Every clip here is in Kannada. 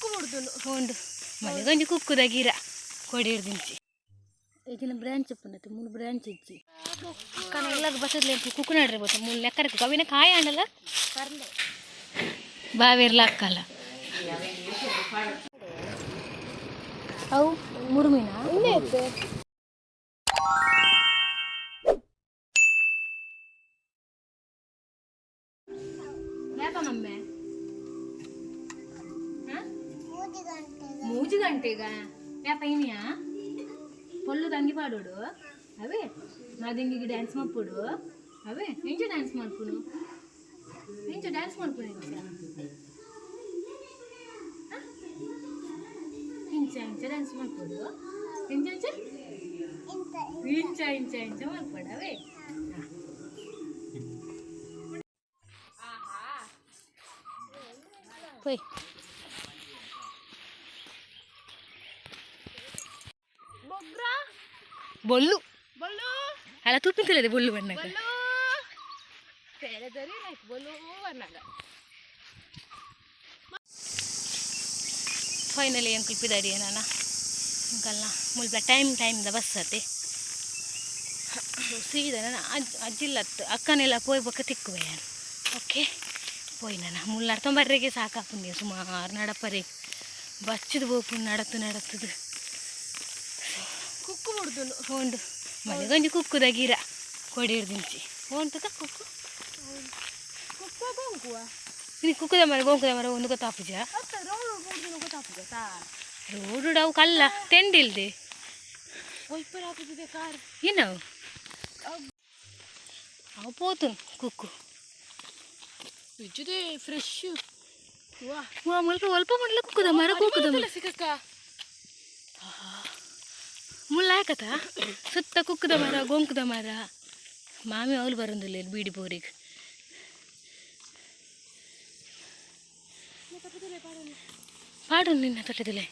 ಕುಕ್ಕು ಮುಡ್ದು ಉಂಡು ಮನೆ ಗಂಜಿ ಕುಕ್ಕುದ ಗಿರ ಕೊಡಿ ಹಿಡ್ದಿಂಚಿ ಇದನ್ನ ಬ್ರಾಂಚ್ ಪುನತ್ತೆ 3 ಬ್ರಾಂಚ್ ಇಜ್ಜಿ ಕನ ಎಲ್ಲಾಗ ಬಸದ್ಲೆ ಕುಕ್ಕು ನಡ್ರೆ ಬೋತ 3 ಲೆಕ್ಕರಕ್ಕೆ ಕವಿನ ಕಾಯ ಅಂಡಲ್ಲ ಬರ್ಲೆ ಬಾವಿರ್ಲ ಅಕ್ಕಲ್ಲ ಅವು 3 ಮೀನಾ ಇನ್ನೇ ಇತ್ತು ಮಮ್ಮೆ 3 ಗಂಟೆಗ ವ್ಯಾಪೈನಿಯಾ పొల్లు తంగి పాడోడు అవే నా దింగికి డ్యాన్స్ మప్పుడు అవే ఎంచు డ్యాన్స్ ಮಾಡ್ಕೊನು ಎಂಚು ಡ್ಯಾನ್ಸ್ ಮಾಡ್ಕೊನು ಇಂಚ ಇಂಚ ಡ್ಯಾನ್ಸ್ ಮಾಡ್ಕೊಡು ಇಂಚ ಇಂಚ ಇಂಚ ಇಂಚ ಇಂಚ ಮಾಡ್ಕೊಡು ಅವೇ ಹೋಯ್ ಬೊಲ್ಲು ಬೊಲ್ಲು ಅಲ್ಲ ತುಪ್ಪಿಂತಲದೆ ಬೊಲ್ಲು ಬಣ್ಣಗ ಬೊಲ್ಲು ತೆರೆದರೆ ಲೈಕ್ ಬೊಲ್ಲು ಅನ್ನಗ ಫೈನಲಿ ಏನು ಕುಲ್ಪಿದಾಡಿ ನಾನು ಅಂಕಲ್ನ ಮುಲ್ಪ ಟೈಮ್ದ ಬಸ್ ಅತ್ತೆ ಸೀದಾ ನಾನು ಅಜ್ಜಿಲ್ಲತ್ತು ಅಕ್ಕನೆಲ್ಲ ಪೋಯ್ ಬೊಕ್ಕ ತಿಕ್ಕುವೆ ಓಕೆ ಪೋಯ್ ನಾನು ಮುಳ್ಳಾಡ್ತೊಂಬರ್ರೆಗೆ ಸಾಕಾಪುಣ್ಯ ಸುಮಾರು ನಡಪರೆ ಬಚ್ಚದು ಬೋಪು ನಡತ್ತದು ಕುಕ್ಕು ಮುಡ್ದು ಉಂಡು ಮನೆ ಗಂಜಿ ಕುಕ್ಕುದ ಗಿರ ಕೊಡಿ ಹಿಡ್ದಿಂಚಿ ಹೊಂಟದ ಕುಕ್ಕು ಕುಕ್ಕು ಗೊಂಕುವ ನೀನು ಕುಕ್ಕುದ ಮರ ಒಂದು ಗೊತ್ತಾಪುಜ ರೋಡು ಅವು ಕಲ್ಲ ತೆಂಡಿಲ್ದೆ ಒಯ್ಪರ್ ಹಾಕುತ್ತಿದೆ ಕಾರ್ ಏನವು ಅವು ಪೋತು ಕುಕ್ಕು ಇಜ್ಜುದೆ ಫ್ರೆಶ್ ಮುಲ್ಪ ಅಲ್ಪ ಮುಳ್ಳ ಕುಕ್ಕುದ ಮರ ಸಿಕ್ಕಕ್ಕ ಮುಳ್ಳ ಹಾಕತ್ತ ಸುತ್ತ ಕುಕ್ಕುದ ಮರ ಗೊಂಕುದ ಮರ ಮಾಮಿ ಅವಳು ಬರೋದಿಲ್ಲ ಇಲ್ಲಿ ಬೀಡಿ ಬೋರಿಗೆ ಪಾಡು ನಿನ್ನ ತೊಟ್ಟದಿಲ್ಲ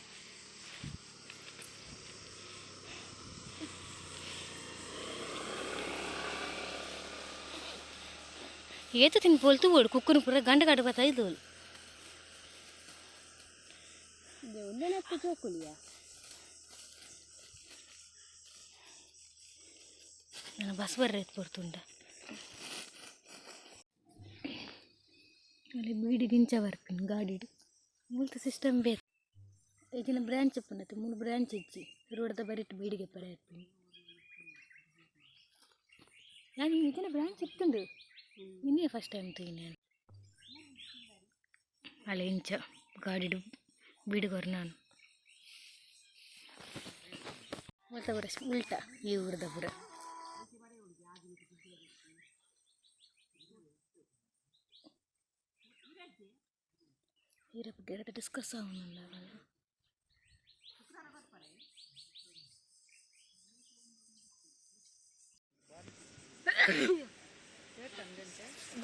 ಏತ ತಿನ್ ಪೋಲ್ತು ಓಡು ಕುಕ್ಕನ ಪುರ ಗಂಡ ಗಂಡ ಬತ್ತೈದು ಚೋಕುಲಿಯಾ ನಾನು ಬಸ್ ಬರ್ರೆ ಪೋರ್ತುಂಡ ಅಲ್ಲಿ ಬೀಡಿ ದಿಂಚ ಬರ್ತೀನಿ ಗಾಡಿಡು ಮುಲ್ತ ಸಿಸ್ಟಮ್ ಬೇಕು ಇದನ್ನ ಬ್ರಾಂಚ್ ಪುನತ್ತೆ 3 ಬ್ರಾಂಚ್ ಇಜ್ಜಿ ರೋಡ್ದ ಬರಿಟ್ಟು ಬೀಡಿಗೆ ಪರ ಇರ್ತೀನಿ ನಾನು ಇದನ್ನ ಬ್ರಾಂಚ್ ಇತ್ತುಂಡು ಇನ್ನೇ ಫಸ್ಟ್ ಟೈಮ್ ತೀನಿ ನಾನು ಅಲ್ಲ ಇಂಚ ಗಾಡಿಡು ಬೀಡಿಗೋರು ನಾನು ಮತ್ತೆ ಬರ ಉಲ್ಟ ಈ ಊರದ ಪುರ ಇರ ಬಗ್ಗೆ ಡಿಸ್ಕಸ್ ಆಗೋಲ್ಲ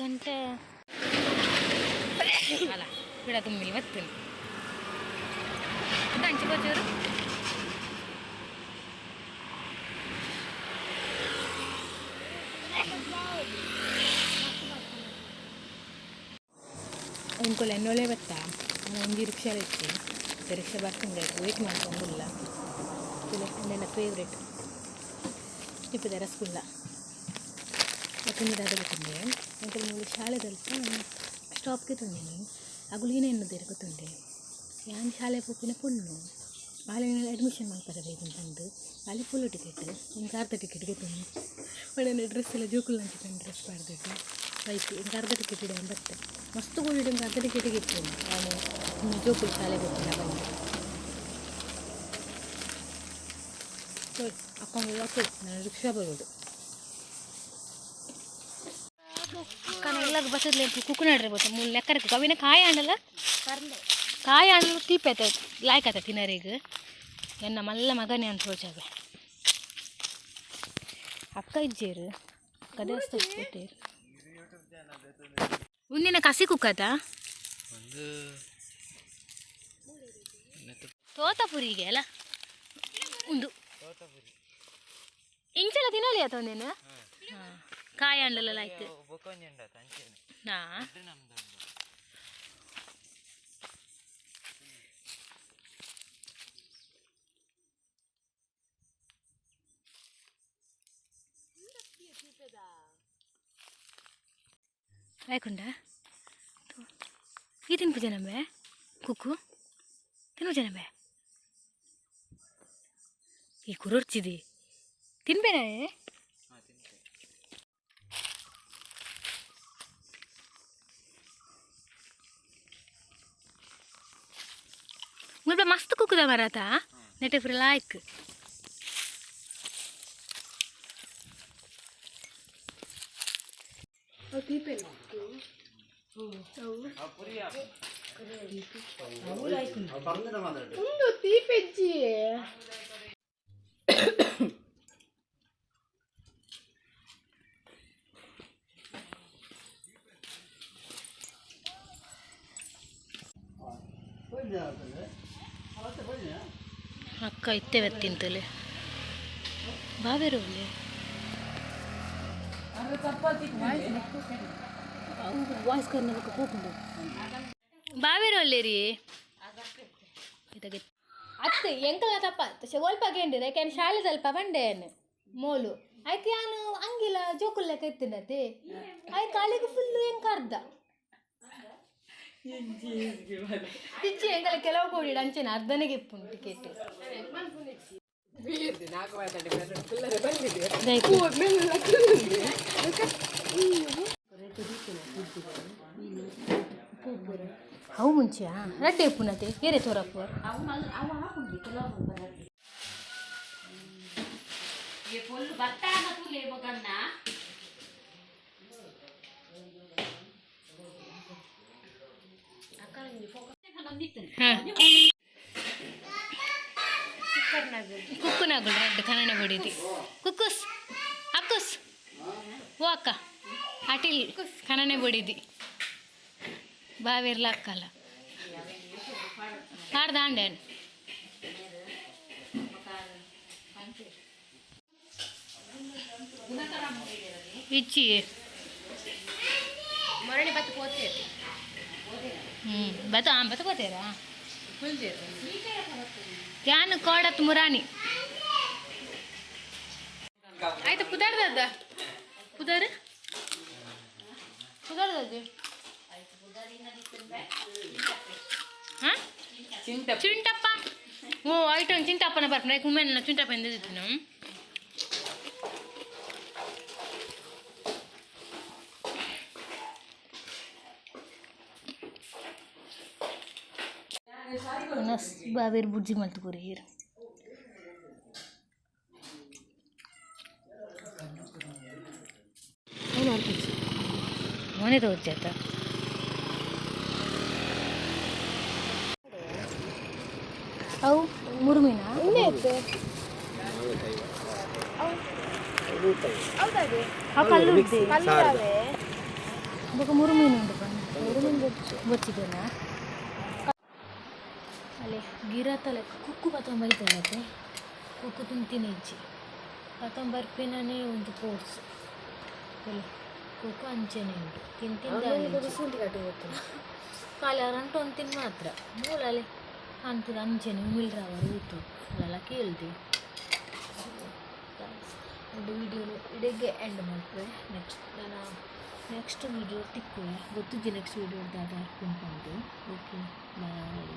ಗಂಟೆ ಅಲ್ಲ ಬಿಡ ತುಂಬಿ ಮತ್ತೇನು ಹಂಚಿ ಬಚ್ಚೋರು ಅಂದ್ಕೊಳ್ಳಿ ಎನ್ನೊಲೆ ಬತ್ತಾ ಒಂದು ರಿಕ್ಷಾ ಇತ್ತು ರಿಕ್ಷಾ ಬರ್ತಿಂದ ವೇಟ್ ಮಾಡ್ಕೊಂಡಿಲ್ಲ ನನ್ನ ಫೇವ್ರೇಟ್ ಇಪ್ಪದ ರಸಗುಲ್ಲ ತಿಂದಿದ್ದು ಗೊತ್ತುಂಡೆ ಅಂಕಲ್ ಮೂರು ಶಾಲೆದಲ್ಲಿ ಸ್ಟಾಪ್ಗೆ ತಂದೇನೆ ಅಗುಲಿನೇ ಎನ್ನುದೇರು ಗೊತ್ತುಂಡೆ ಯಾನ್ ಶಾಲೆ ಪೋಪಿನ ಪುಣ್ಣು ಆಲೆನಲ್ಲಿ ಅಡ್ಮಿಷನ್ ಮಾಡ್ತಾರೆ ಬೇಕಂತಂದು ಅಲ್ಲಿ ಫುಲ್ ಟಿಕೆಟ್ ಹಿಂಗೆ ಅರ್ಧ ಟಿಕೆಟ್ಗೆ ತಂದು ಒಳ್ಳೆ ಡ್ರೆಸ್ ಎಲ್ಲ ಜೋಕುಲ್ ಹಂಚಿಕೊಂಡು ಡ್ರೆಸ್ ಮಾಡಿಬಿಟ್ಟು ಬೈಕ್ ಹಿಂಗೆ ಅರ್ಧ ಟಿಕೆಟ್ ಇಡ ಬರುತ್ತೆ ಮಸ್ತ್ ಗೋಲ್ಡ್ ಹಿಂಗೆ ಅರ್ಧ ಟಿಕೆಟಿಗೆ ಇತ್ತು ನಾನು ಇನ್ನು ಜೋಕುಲ್ ಶಾಲೆಗೆ ಹೋಗ್ತೀನಿ ಬಂದು ಅಕ್ಕಂಗೆ ಹಾಕೋದು ನಾನು ರಿಕ್ಷಾ ಬರೋದು ಕನ ಎಲ್ಲಾಗ ಬಸದ್ಲೆ ಕುಕ್ಕು ನಡ್ರೆ ಬೋತ 3 ಲೆಕ್ಕರಕ್ಕೆ ಕವಿನ ಕಾಯ ಅಂಡಲ್ಲ ಕಾಯ ಅಂಡಲು ತೀಪೈತ ಲಾಯ್ಕತ್ತ ತಿನ್ನರಿಗೆ ಎನ್ನ ಮಲ್ಲ ಮಗನೇ ಅಂತ ಹೋಚಾವೆ ಅಕ್ಕ ಇಜ್ಜೇರು ಕದೇವಸ್ಥೆ ಉನ್ನಿನ ಕಸಿ ಕುಕ್ಕತ ತೋತಾಪುರಿಗೆ ಅಲ್ಲ ಒಂದು ಇಂಚೆಲ್ಲ ತಿನ್ನಲಿ ಆತ ಒಂದೇನು ಹಾಂ ಕಾಯ ಅಂಡಲೆಲ್ಲ ಆಯ್ತು ನಾ రాయకుండా ఈ తినిపు జనమే కుక్కు తిను జనమే ఈ కూర వచ్చింది తినిపోయినా मुझे मस्त कुक मारा था नेटे फिर लाइक ಅಕ್ಕ ಇತ್ತೇವೆ ತಿಂತಲೆ ಬಾವೇರೋಲೆ ವಾಯ್ಸ್ ಕರ್ನಾಟಕ ಕೂಕೊಂಡು ಬಾವೇರೋಲೆ ರೀ ಅತ್ತೆ ಎಂಕಲ ತಪ್ಪ ಒಲ್ಪಾಗೇಂಡಿ ಯಾಕೆ ಶಾಲೆ ಸ್ವಲ್ಪ ಬಂಡೇನು ಮೋಲು ಆಯ್ಕೆ ನಾನು ಹಂಗಿಲ್ಲ ಜೋಕುಲ್ ಲೆಕ್ಕ ಎತ್ತಿನತೆ ಆಯ್ಕೆ ಅಲ್ಲಿಗೆ ಫುಲ್ಲು ಹೆಂಗೆ ಅರ್ಧ పిచ్చి ఎంకల కెలవ కోడి అంచెన అర్ధనే గిప్పు టికెట్ ಅವು ಮುಂಚೆ ರಡ್ಡೆ ಪುನತೆ ಏರೆ ತೋರಪ್ಪ ಕುಕ್ಕು ನಗುಳು ರೆಡ್ ಕನ್ನಡ ಬಡಿದಿ ಕುಕ್ಕುಸ್ ಅಕ್ಕುಸ್ ಓ ಅಕ್ಕ ಅಟಿಲ್ ಕನ್ನಡ ಬಡಿದಿ ಬಾವಿರ್ಲ ಅಕ್ಕಲ್ಲ ಆಡ್ದಾಂಡೇನು ಇಚ್ಚಿ ಮರಣಿ ಬತ್ತು ಪೋತೆ ಬತ್ತ ಬತ್ತ ಪೋತೇರಾ ಧ್ಯಾನ ಕೋಡತ್ ಮುರಾನಿ ಆಯ್ತು ಪುದಾರ್ದ ಪುದಾರ್ ಪುದಾರ್ದು ಹಾಂ ಚಿಂಟಪ್ಪ ಓ ಐಟಮ್ ಚಿಂಟಪ್ಪನ ಬರ್ಪನ ಕುಮ್ಮೆನ ಚಿಂಟಪ್ಪ ಎಂದಿದ್ದು ನಾವು ಬಾವೇರು ಬುಜ್ಜಿ ಮಲ್ತು ಪೂರಿ ಹೀರು ಮನೆ ತೋಚಾತ ಅವು ಮುರುಮಿನ ಅದಕ್ಕೆ ಮುರುಮೀನು ಉಂಟು ಬೊಚ್ಚಿದ್ದೇನಾ ಅಲ್ಲೇ ಗಿರಾತಲೆ ಕುಕ್ಕು ಪತಂ ಬೈತಾಳೆ ಕುಕ್ಕು ತಿಂತೀನಿ ಇಜ್ಜಿ ಪತಂ ಬರ್ಪಿನೇ ಒಂದು ಕೋರ್ಸ್ ಅಲ್ಲ ಕುಕ್ಕು ಅಂಚೆನೆ ಉಂಟು ತಿಂತಿಂದ ಕಾಲ ರಂಟು ಒಂದು ತಿನ್ ಮಾತ್ರ ಮೂಲಲೆ ಅಂತಿದ ಅಂಚೆನೆ ಉಮಿಳ್ರವರು ಊತು ಅಲ್ಲೆಲ್ಲ ಕೇಳ್ತಿ ಒಂದು ವಿಡಿಯೋನು ಇಡೆಗೆ ಎಂಡ್ ಮಾಡ್ತೇವೆ ನೆಕ್ಸ್ಟ್ ವಿಡಿಯೋ ತಿಕ್ಕುವೆ ಗೊತ್ತಿದ್ದೆ ನೆಕ್ಸ್ಟ್ ವಿಡಿಯೋ ಅಂತ ಅರ್ಕೊಂಡ್ಕೊಂಡು ಓಕೆ ಬಾಯ್